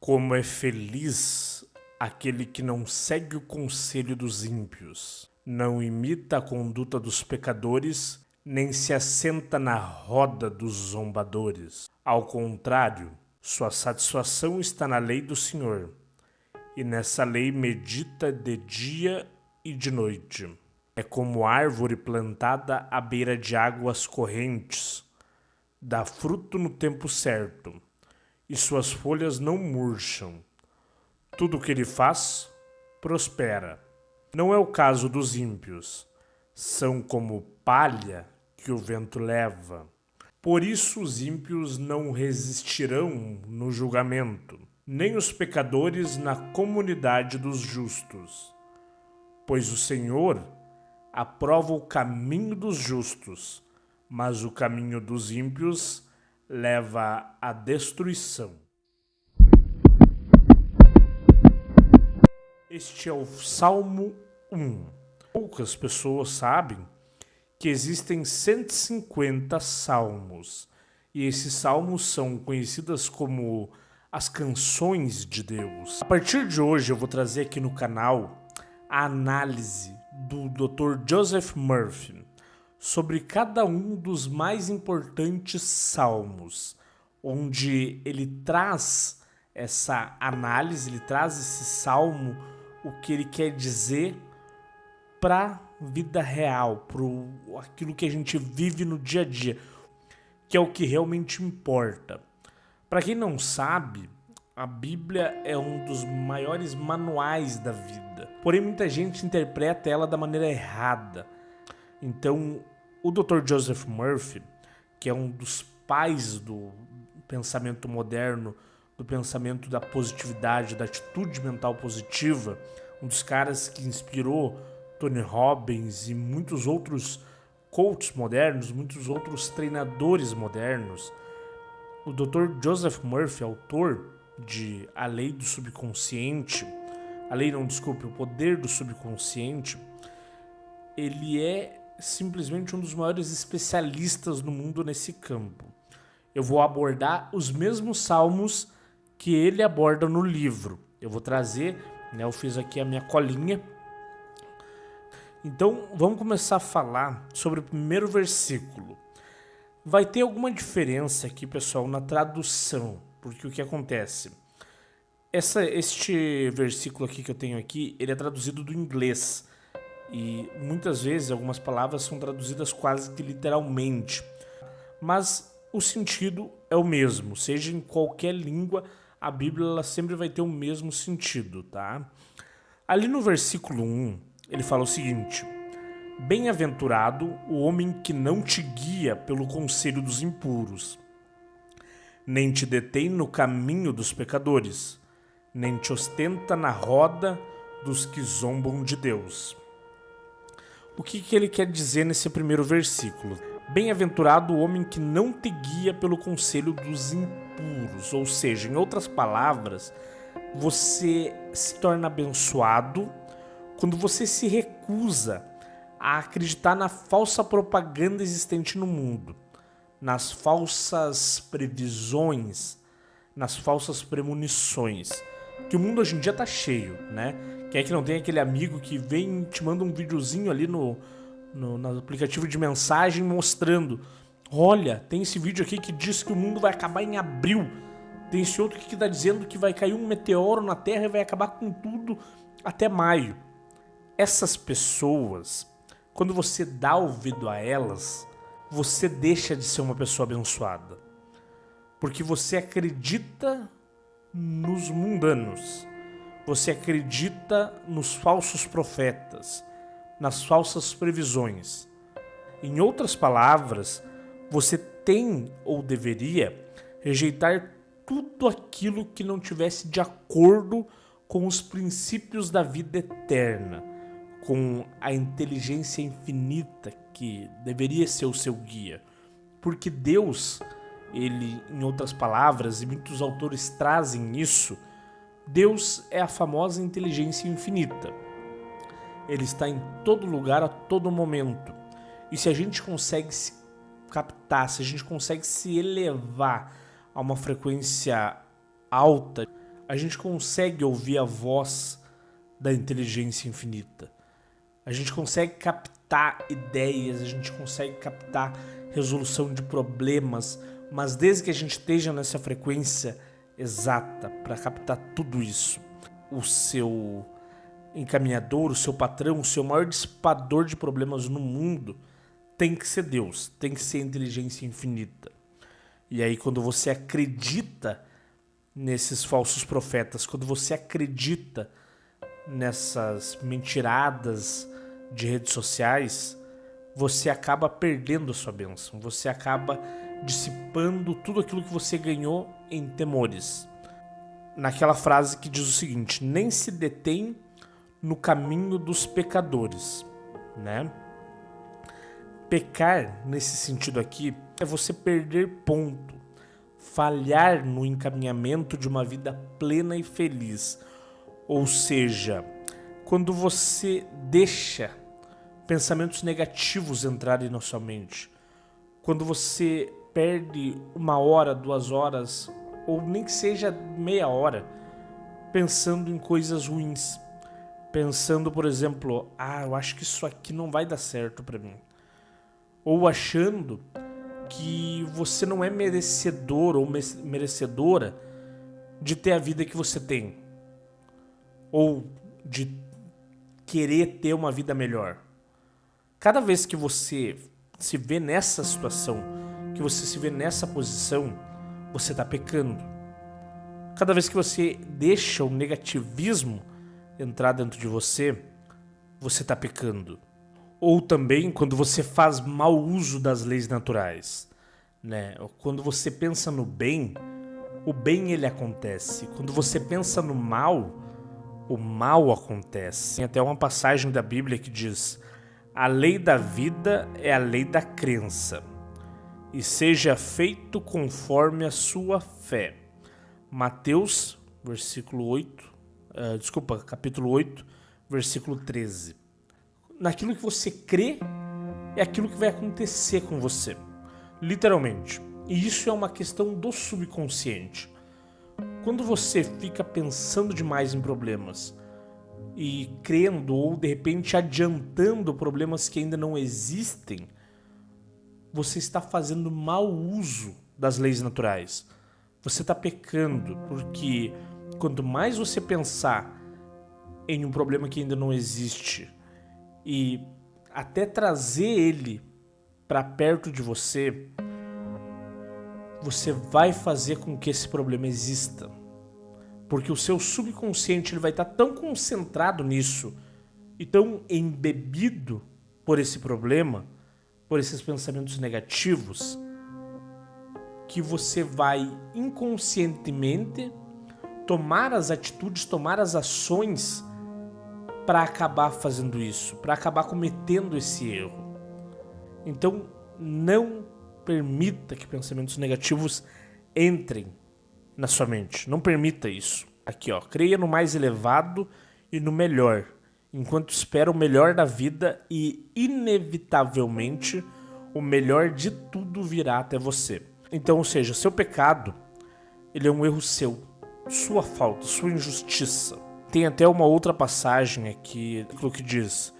Como é feliz aquele que não segue o conselho dos ímpios, não imita a conduta dos pecadores, nem se assenta na roda dos zombadores. Ao contrário, sua satisfação está na lei do Senhor, e nessa lei medita de dia e de noite. É como árvore plantada à beira de águas correntes, dá fruto no tempo certo, e suas folhas não murcham. Tudo o que ele faz, prospera. Não é o caso dos ímpios. São como palha que o vento leva. Por isso os ímpios não resistirão no julgamento, nem os pecadores na comunidade dos justos. Pois o Senhor aprova o caminho dos justos, mas o caminho dos ímpios leva à destruição. Este é o Salmo 1. Poucas pessoas sabem que existem 150 salmos, e esses salmos são conhecidas como as canções de Deus. A partir de hoje eu vou trazer aqui no canal a análise do Dr. Joseph Murphy sobre cada um dos mais importantes salmos, onde ele traz essa análise, ele traz esse salmo, o que ele quer dizer para a vida real, para aquilo que a gente vive no dia a dia, que é o que realmente importa. Para quem não sabe, a Bíblia é um dos maiores manuais da vida, porém muita gente interpreta ela da maneira errada. Então, o Dr. Joseph Murphy, que é um dos pais do pensamento moderno, do pensamento da positividade, da atitude mental positiva, um dos caras que inspirou Tony Robbins e muitos outros coaches modernos, muitos outros treinadores modernos. O Dr. Joseph Murphy, autor de A Lei do Subconsciente, o Poder do Subconsciente, ele é simplesmente um dos maiores especialistas no mundo nesse campo. Eu vou abordar os mesmos salmos que ele aborda no livro. Eu vou trazer, eu fiz aqui a minha colinha. Então, vamos começar a falar sobre o primeiro versículo. Vai ter alguma diferença aqui, pessoal, na tradução, porque o que acontece? Este versículo aqui que eu tenho aqui, ele é traduzido do inglês. E muitas vezes algumas palavras são traduzidas quase que literalmente. Mas o sentido é o mesmo, seja em qualquer língua, a Bíblia ela sempre vai ter o mesmo sentido, tá? Ali no versículo 1, ele fala o seguinte: Bem-aventurado o homem que não te guia pelo conselho dos impuros, nem te detém no caminho dos pecadores, nem te ostenta na roda dos que zombam de Deus. O que ele quer dizer nesse primeiro versículo? Bem-aventurado o homem que não te guia pelo conselho dos impuros, ou seja, em outras palavras, você se torna abençoado quando você se recusa a acreditar na falsa propaganda existente no mundo, nas falsas previsões, nas falsas premonições, que o mundo hoje em dia tá cheio, né? Quem é que não tem aquele amigo que vem e te manda um videozinho ali no aplicativo de mensagem mostrando: olha, tem esse vídeo aqui que diz que o mundo vai acabar em abril, tem esse outro que tá dizendo que vai cair um meteoro na Terra e vai acabar com tudo até maio. Essas pessoas, quando você dá ouvido a elas, você deixa de ser uma pessoa abençoada, porque você acredita nos mundanos, você acredita nos falsos profetas, nas falsas previsões. Em outras palavras, você tem ou deveria rejeitar tudo aquilo que não tivesse de acordo com os princípios da vida eterna, com a inteligência infinita que deveria ser o seu guia. Porque Deus, ele, em outras palavras, e muitos autores trazem isso, Deus é a famosa inteligência infinita. Ele está em todo lugar, a todo momento. E se a gente consegue se captar, se a gente consegue se elevar a uma frequência alta, a gente consegue ouvir a voz da inteligência infinita. A gente consegue captar ideias, a gente consegue captar resolução de problemas, mas desde que a gente esteja nessa frequência exata para captar tudo isso, o seu encaminhador, o seu patrão, o seu maior dissipador de problemas no mundo tem que ser Deus, tem que ser a inteligência infinita. E aí quando você acredita nesses falsos profetas, quando você acredita nessas mentiradas de redes sociais, você acaba perdendo a sua bênção, você acaba dissipando tudo aquilo que você ganhou em temores. Naquela frase que diz o seguinte: nem se detém no caminho dos pecadores, né? Pecar, nesse sentido aqui, é você perder ponto, falhar no encaminhamento de uma vida plena e feliz. Ou seja, quando você deixa pensamentos negativos entrarem na sua mente, quando você perde 1 hora, 2 horas, ou nem que seja meia hora, pensando em coisas ruins, pensando, por exemplo, eu acho que isso aqui não vai dar certo pra mim, ou achando que você não é merecedor ou merecedora de ter a vida que você tem, ou de querer ter uma vida melhor. Cada vez que você se vê nessa situação, que você se vê nessa posição, você está pecando. Cada vez que você deixa o negativismo entrar dentro de você, você está pecando. Ou também quando você faz mau uso das leis naturais, né? Quando você pensa no bem, o bem ele acontece. Quando você pensa no mal, o mal acontece. Tem até uma passagem da Bíblia que diz: a lei da vida é a lei da crença, e seja feito conforme a sua fé. Mateus, capítulo 8, versículo 13. Naquilo que você crê, é aquilo que vai acontecer com você. Literalmente. E isso é uma questão do subconsciente. Quando você fica pensando demais em problemas e crendo ou de repente adiantando problemas que ainda não existem, você está fazendo mau uso das leis naturais. Você está pecando, porque quanto mais você pensar em um problema que ainda não existe e até trazer ele para perto de você, você vai fazer com que esse problema exista. Porque o seu subconsciente ele vai estar tão concentrado nisso e tão embebido por esse problema, por esses pensamentos negativos, que você vai inconscientemente tomar as atitudes, tomar as ações para acabar fazendo isso, para acabar cometendo esse erro. Então, não permita que pensamentos negativos entrem na sua mente. Não permita isso. Aqui, ó, creia no mais elevado e no melhor, enquanto espera o melhor da vida e, inevitavelmente, o melhor de tudo virá até você. Então, ou seja, seu pecado, ele é um erro seu, sua falta, sua injustiça. Tem até uma outra passagem aqui que diz: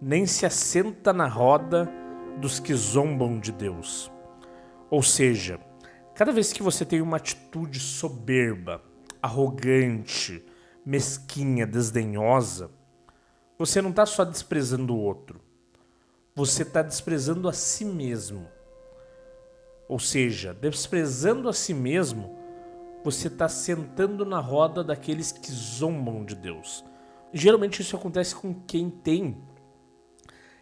nem se assenta na roda dos que zombam de Deus. Ou seja, cada vez que você tem uma atitude soberba, arrogante, mesquinha, desdenhosa, você não está só desprezando o outro, você está desprezando a si mesmo. Ou seja, desprezando a si mesmo, você está sentando na roda daqueles que zombam de Deus. Geralmente isso acontece com quem tem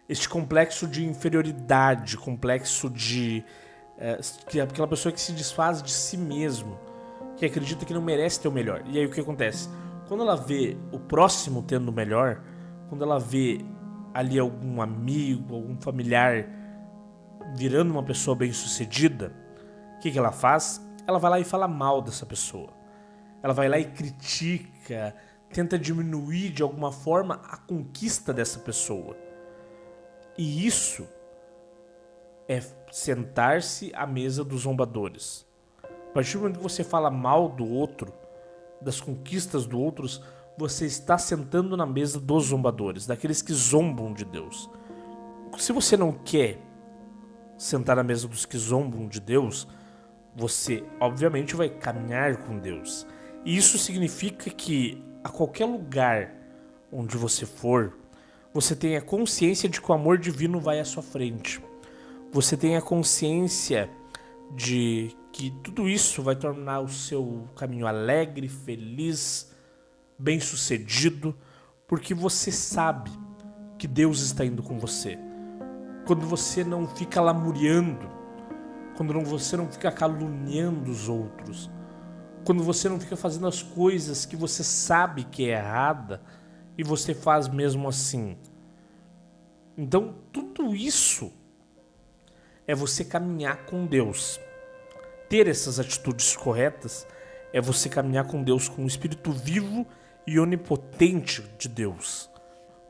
este complexo de inferioridade, complexo de... que é aquela pessoa que se desfaz de si mesmo, que acredita que não merece ter o melhor. E aí o que acontece? Quando ela vê o próximo tendo o melhor, quando ela vê ali algum amigo, algum familiar virando uma pessoa bem-sucedida, o que ela faz? Ela vai lá e fala mal dessa pessoa. Ela vai lá e critica, tenta diminuir de alguma forma a conquista dessa pessoa. E isso é sentar-se à mesa dos zombadores. A partir do momento que você fala mal do outro, das conquistas do outros, você está sentando na mesa dos zombadores, daqueles que zombam de Deus. Se você não quer sentar na mesa dos que zombam de Deus, você obviamente vai caminhar com Deus. E isso significa que a qualquer lugar onde você for, você tenha consciência de que o amor divino vai à sua frente. Você tenha consciência de que tudo isso vai tornar o seu caminho alegre, feliz, bem-sucedido, porque você sabe que Deus está indo com você. Quando você não fica lamuriando, quando você não fica caluniando os outros, quando você não fica fazendo as coisas que você sabe que é errada e você faz mesmo assim. Então, tudo isso é você caminhar com Deus. Ter essas atitudes corretas é você caminhar com Deus, com o Espírito vivo e onipotente de Deus.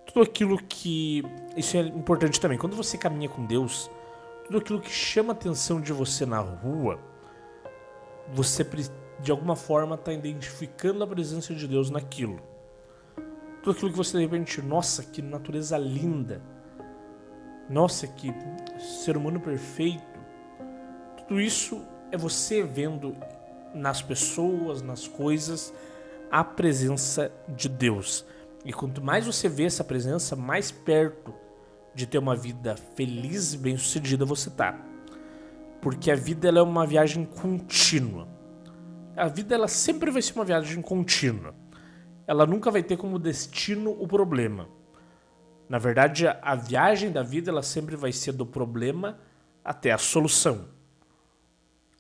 Tudo aquilo que... Isso é importante também. Quando você caminha com Deus, tudo aquilo que chama a atenção de você na rua, você de alguma forma está identificando a presença de Deus naquilo. Tudo aquilo que você de repente, nossa, que natureza linda, nossa, que ser humano perfeito, tudo isso é você vendo nas pessoas, nas coisas, a presença de Deus. E quanto mais você vê essa presença, mais perto de ter uma vida feliz e bem-sucedida você está. Porque a vida ela é uma viagem contínua. A vida ela sempre vai ser uma viagem contínua. Ela nunca vai ter como destino o problema. Na verdade, a viagem da vida ela sempre vai ser do problema até a solução.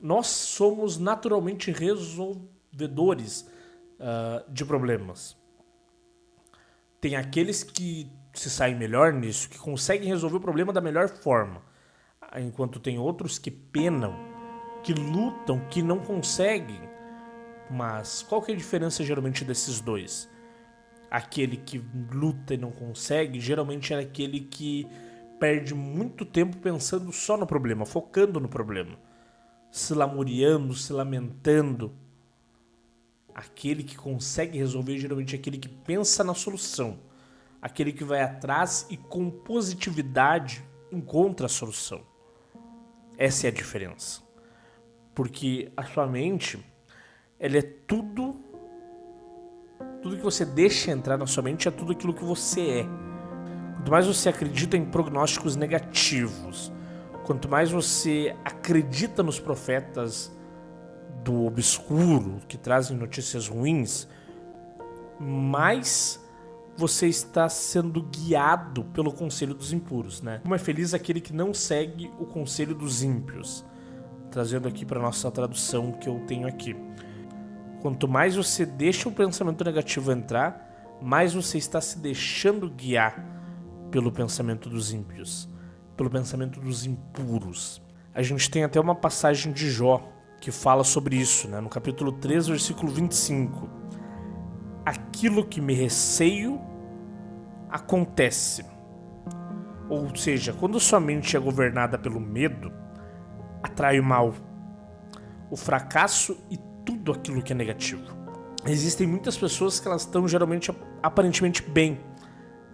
Nós somos naturalmente resolvedores de problemas. Tem aqueles que se saem melhor nisso, que conseguem resolver o problema da melhor forma. Enquanto tem outros que penam, que lutam, que não conseguem. Mas qual que é a diferença geralmente desses dois? Aquele que luta e não consegue, geralmente é aquele que perde muito tempo pensando só no problema, focando no problema, se lamuriando, se lamentando. Aquele que consegue resolver, geralmente é aquele que pensa na solução, aquele que vai atrás e com positividade encontra a solução. Essa é a diferença. Porque a sua mente, ela é tudo que você deixa entrar na sua mente é tudo aquilo que você é. Quanto mais você acredita em prognósticos negativos, quanto mais você acredita nos profetas do obscuro, que trazem notícias ruins, mais você está sendo guiado pelo conselho dos impuros, né? Como é feliz aquele que não segue o conselho dos ímpios. Trazendo aqui para nossa tradução que eu tenho aqui. Quanto mais você deixa o pensamento negativo entrar, mais você está se deixando guiar pelo pensamento dos ímpios, pelo pensamento dos impuros. A gente tem até uma passagem de Jó que fala sobre isso, né? No capítulo 3, versículo 25. Aquilo que me receio acontece. Ou seja, quando sua mente é governada pelo medo, atrai o mal, o fracasso e tudo aquilo que é negativo. Existem muitas pessoas que elas estão geralmente aparentemente bem,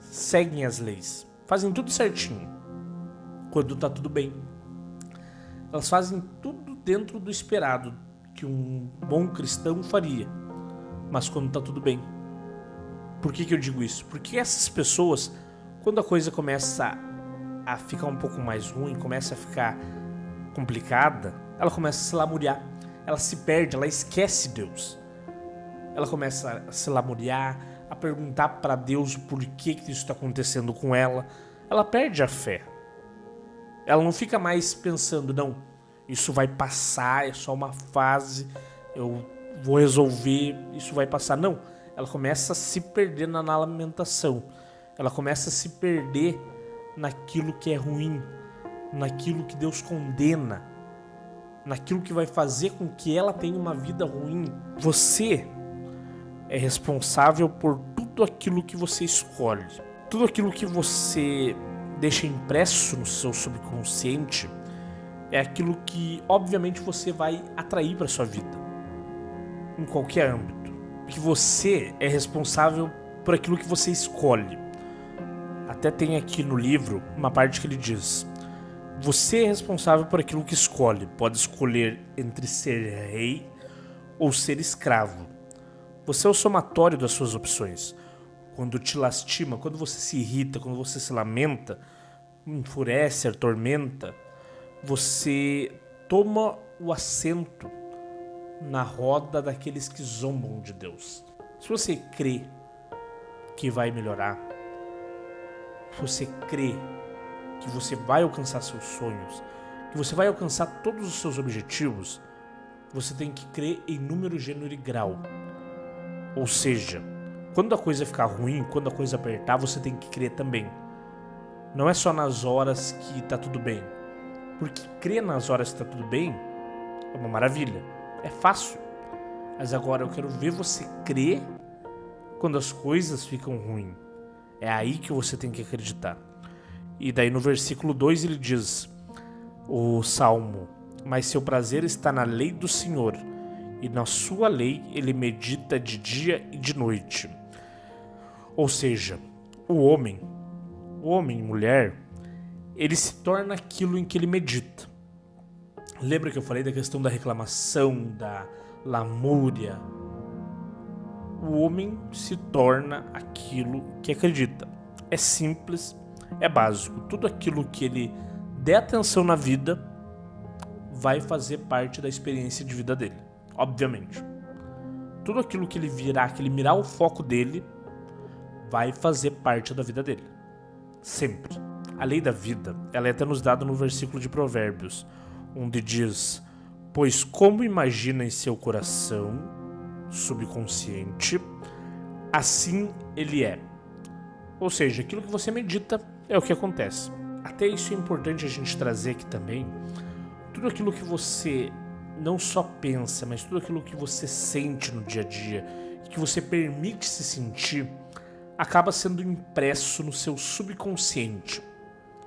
seguem as leis, fazem tudo certinho, quando tá tudo bem. Elas fazem tudo dentro do esperado que um bom cristão faria, mas quando tá tudo bem. Por que eu digo isso? Porque essas pessoas, quando a coisa começa a ficar um pouco mais ruim, começa a ficar complicada, ela começa a se lamuriar, ela se perde, ela esquece Deus. Ela começa a se lamuriar, a perguntar para Deus por que isso está acontecendo com ela. Ela perde a fé. Ela não fica mais pensando, não, isso vai passar, é só uma fase, eu vou resolver, isso vai passar. Não, ela começa a se perder na lamentação. Ela começa a se perder naquilo que é ruim, naquilo que Deus condena, naquilo que vai fazer com que ela tenha uma vida ruim. Você é responsável por tudo aquilo que você escolhe. Tudo aquilo que você deixa impresso no seu subconsciente é aquilo que, obviamente, você vai atrair para sua vida. Em qualquer âmbito. que você é responsável por aquilo que você escolhe. Até tem aqui no livro uma parte que ele diz: você é responsável por aquilo que escolhe. Pode escolher entre ser rei ou ser escravo. Você é o somatório das suas opções. Quando te lastima, quando você se irrita, quando você se lamenta, enfurece, atormenta, você toma o assento na roda daqueles que zombam de Deus. Se você crê que vai melhorar, se você crê que você vai alcançar seus sonhos, que você vai alcançar todos os seus objetivos, você tem que crer em número, gênero e grau. Ou seja, quando a coisa ficar ruim, quando a coisa apertar, você tem que crer também. Não é só nas horas que tá tudo bem. Porque crer nas horas que tá tudo bem é uma maravilha. É fácil. Mas agora eu quero ver você crer quando as coisas ficam ruins. É aí que você tem que acreditar. E daí no versículo 2 ele diz, o Salmo: mas seu prazer está na lei do Senhor, e na sua lei ele medita de dia e de noite. Ou seja, o homem e mulher, ele se torna aquilo em que ele medita. Lembra que eu falei da questão da reclamação, da lamúria? O homem se torna aquilo que acredita. É simples, é básico. Tudo aquilo que ele der atenção na vida vai fazer parte da experiência de vida dele, obviamente. Tudo aquilo que ele virar, que ele mirar o foco dele, vai fazer parte da vida dele. Sempre. A lei da vida, ela é até nos dada no versículo de Provérbios, onde diz: pois como imagina em seu coração subconsciente, assim ele é. Ou seja, aquilo que você medita é o que acontece. Até isso é importante a gente trazer aqui também. Tudo aquilo que você não só pensa, mas tudo aquilo que você sente no dia a dia, que você permite se sentir, acaba sendo impresso no seu subconsciente.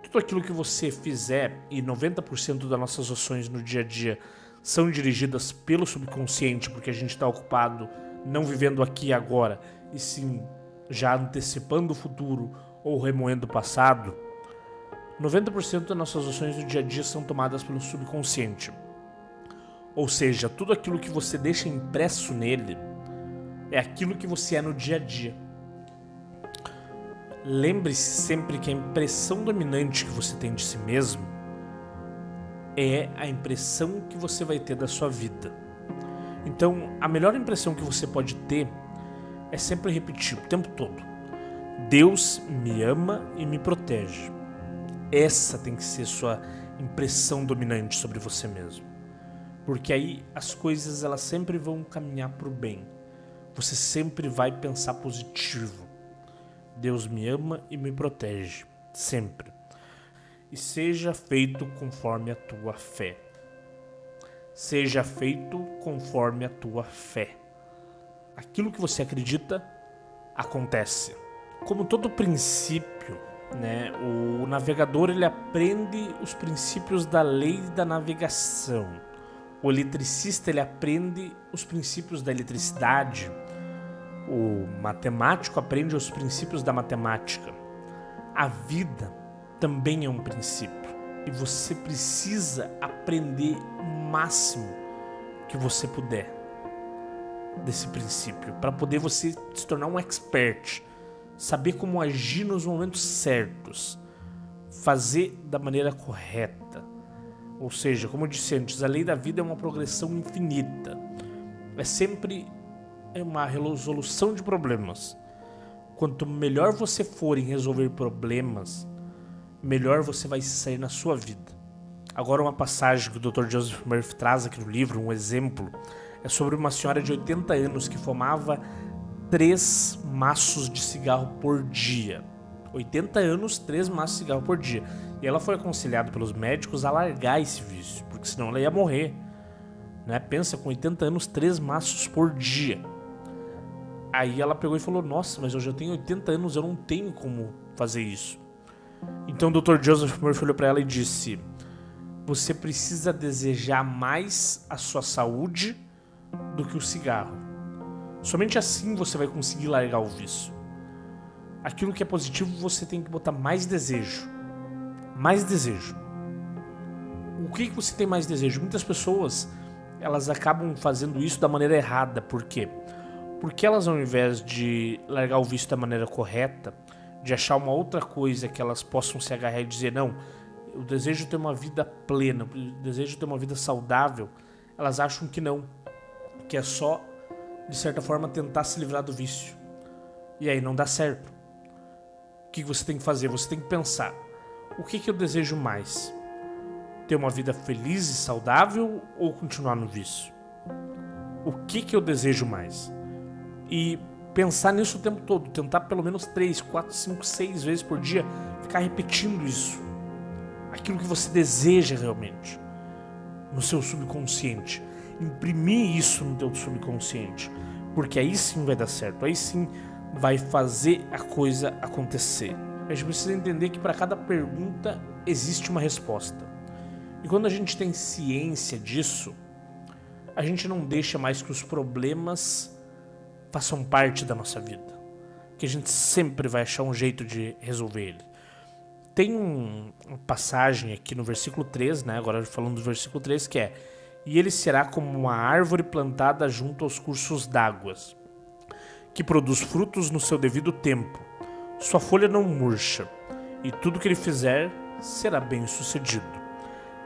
Tudo aquilo que você fizer, e 90% das nossas ações no dia a dia são dirigidas pelo subconsciente, porque a gente está ocupado não vivendo aqui e agora, e sim já antecipando o futuro ou remoendo o passado. 90% das nossas ações no dia a dia são tomadas pelo subconsciente. Ou seja, tudo aquilo que você deixa impresso nele é aquilo que você é no dia a dia. Lembre-se sempre que a impressão dominante que você tem de si mesmo é a impressão que você vai ter da sua vida. Então, a melhor impressão que você pode ter é sempre repetir o tempo todo: Deus me ama e me protege. Essa tem que ser sua impressão dominante sobre você mesmo. Porque aí as coisas elas sempre vão caminhar para o bem. Você sempre vai pensar positivo. Deus me ama e me protege. Sempre. E seja feito conforme a tua fé. Seja feito conforme a tua fé. Aquilo que você acredita, acontece. Como todo princípio, né, o navegador ele aprende os princípios da lei da navegação. O eletricista ele aprende os princípios da eletricidade. O matemático aprende os princípios da matemática. A vida também é um princípio. E você precisa aprender o máximo que você puder desse princípio, para poder você se tornar um expert, saber como agir nos momentos certos, fazer da maneira correta. Ou seja, como eu disse antes, a lei da vida é uma progressão infinita. É sempre uma resolução de problemas. Quanto melhor você for em resolver problemas, melhor você vai sair na sua vida. Agora uma passagem que o Dr. Joseph Murphy traz aqui no livro, um exemplo, é sobre uma senhora de 80 anos que fumava 3 maços de cigarro por dia. 80 anos, 3 maços de cigarro por dia. E ela foi aconselhada pelos médicos a largar esse vício, porque senão ela ia morrer. Né? Pensa, com 80 anos, 3 maços por dia. Aí ela pegou e falou: nossa, mas eu já tenho 80 anos, eu não tenho como fazer isso. Então o Dr. Joseph Murphy olhou para ela e disse: você precisa desejar mais a sua saúde do que o cigarro. Somente assim você vai conseguir largar o vício. Aquilo que é positivo você tem que botar mais desejo. Mais desejo. O que você tem mais desejo? Muitas pessoas, elas acabam fazendo isso da maneira errada. Por quê? Porque elas, ao invés de largar o vício da maneira correta, de achar uma outra coisa que elas possam se agarrar e dizer, não, eu desejo ter uma vida plena, eu desejo ter uma vida saudável, elas acham que não, que é só, de certa forma, tentar se livrar do vício. E aí não dá certo. O que você tem que fazer? Você tem que pensar, o que eu desejo mais? Ter uma vida feliz e saudável ou continuar no vício? O que eu desejo mais? E pensar nisso o tempo todo, tentar pelo menos 3, 4, 5, 6 vezes por dia, ficar repetindo isso. Aquilo que você deseja realmente, no seu subconsciente. Imprimir isso no teu subconsciente, porque aí sim vai dar certo, aí sim vai fazer a coisa acontecer. A gente precisa entender que para cada pergunta existe uma resposta. E quando a gente tem ciência disso, a gente não deixa mais que os problemas façam parte da nossa vida, que a gente sempre vai achar um jeito de resolver ele. Tem uma passagem aqui no versículo 3, né? Agora falando do versículo 3, que é: e ele será como uma árvore plantada junto aos cursos d'água, que produz frutos no seu devido tempo. Sua folha não murcha, e tudo que ele fizer será bem sucedido.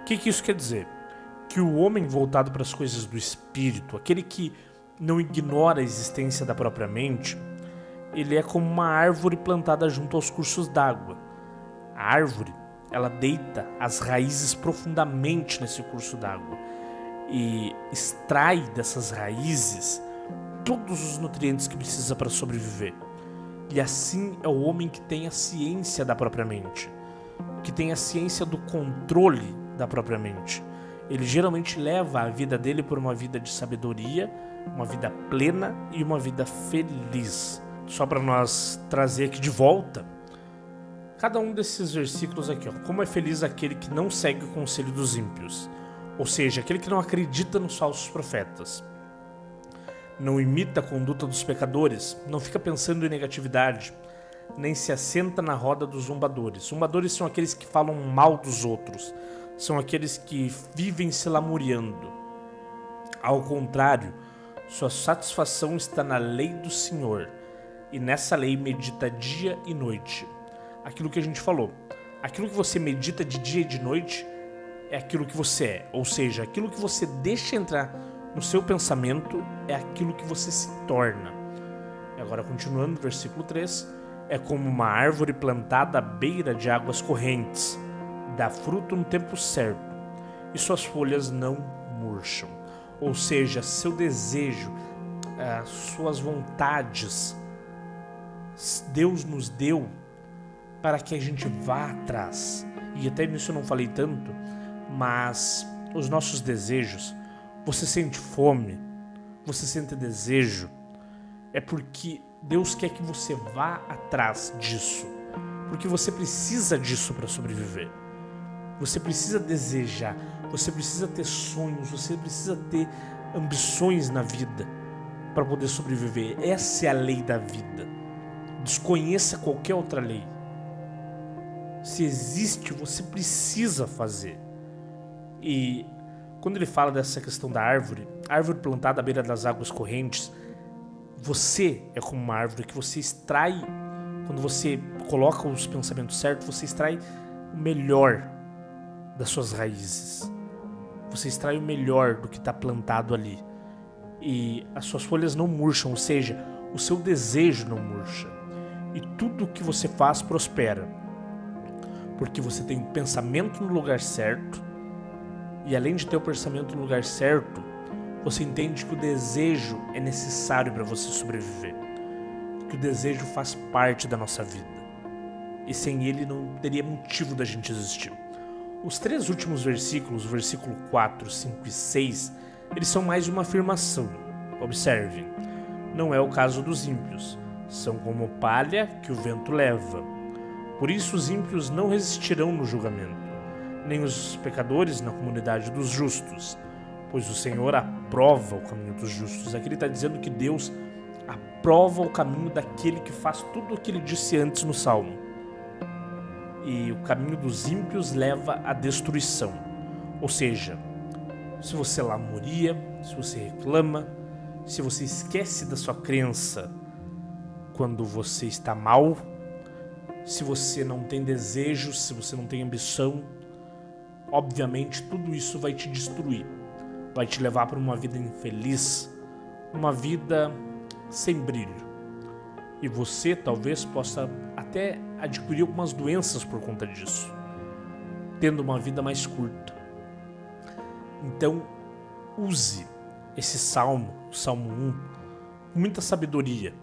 O que isso quer dizer? Que o homem voltado para as coisas do espírito, aquele que não ignora a existência da própria mente, ele é como uma árvore plantada junto aos cursos d'água. A árvore, ela deita as raízes profundamente nesse curso d'água e extrai dessas raízes todos os nutrientes que precisa para sobreviver. E assim é o homem que tem a ciência da própria mente, que tem a ciência do controle da própria mente. Ele geralmente leva a vida dele por uma vida de sabedoria, uma vida plena e uma vida feliz. Só para nós trazer aqui de volta cada um desses versículos aqui, ó. Como é feliz aquele que não segue o conselho dos ímpios, ou seja, aquele que não acredita nos falsos profetas, não imita a conduta dos pecadores, não fica pensando em negatividade, nem se assenta na roda dos zombadores. Zombadores são aqueles que falam mal dos outros, são aqueles que vivem se lamuriando. Ao contrário, sua satisfação está na lei do Senhor, e nessa lei medita dia e noite. Aquilo que a gente falou, aquilo que você medita de dia e de noite é aquilo que você é, ou seja, aquilo que você deixa entrar no seu pensamento é aquilo que você se torna. E agora, continuando no versículo 3, é como uma árvore plantada à beira de águas correntes, dá fruto no tempo certo, e suas folhas não murcham. Ou seja, seu desejo, suas vontades, Deus nos deu para que a gente vá atrás. E até nisso eu não falei tanto, mas os nossos desejos, você sente fome, você sente desejo, é porque Deus quer que você vá atrás disso, porque você precisa disso para sobreviver. Você precisa desejar, você precisa ter sonhos, você precisa ter ambições na vida para poder sobreviver. Essa é a lei da vida. Desconheça qualquer outra lei. Se existe, você precisa fazer. E quando ele fala dessa questão da árvore plantada à beira das águas correntes, você é como uma árvore que você extrai, quando você coloca os pensamentos certos, você extrai o melhor das suas raízes. Você extrai o melhor do que está plantado ali. E as suas folhas não murcham, ou seja, o seu desejo não murcha. E tudo o que você faz prospera. Porque você tem o pensamento no lugar certo. E além de ter o pensamento no lugar certo, você entende que o desejo é necessário para você sobreviver. Que o desejo faz parte da nossa vida. E sem ele não teria motivo da gente existir. Os 3 últimos versículos, o versículo 4, 5 e 6, eles são mais uma afirmação. Observem, não é o caso dos ímpios. São como palha que o vento leva. Por isso os ímpios não resistirão no julgamento, nem os pecadores na comunidade dos justos, pois o Senhor aprova o caminho dos justos. Aqui ele está dizendo que Deus aprova o caminho daquele que faz tudo o que ele disse antes no Salmo. E o caminho dos ímpios leva à destruição. Ou seja, se você lamoria, se você reclama, se você esquece da sua crença quando você está mal, se você não tem desejos, se você não tem ambição, obviamente tudo isso vai te destruir, vai te levar para uma vida infeliz, uma vida sem brilho. E você talvez possa até adquirir algumas doenças por conta disso, tendo uma vida mais curta. Então, use esse salmo, o Salmo 1, com muita sabedoria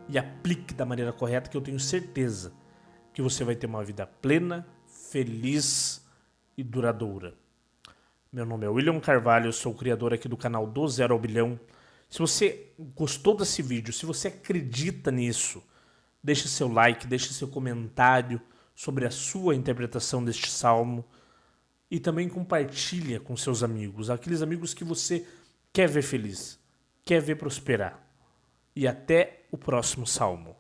e aplique da maneira correta, que eu tenho certeza que você vai ter uma vida plena, feliz e duradoura. Meu nome é William Carvalho, eu sou o criador aqui do canal Do Zero ao Bilhão. Se você gostou desse vídeo, se você acredita nisso, deixe seu like, deixe seu comentário sobre a sua interpretação deste salmo e também compartilha com seus amigos, aqueles amigos que você quer ver feliz, quer ver prosperar. E até o próximo salmo.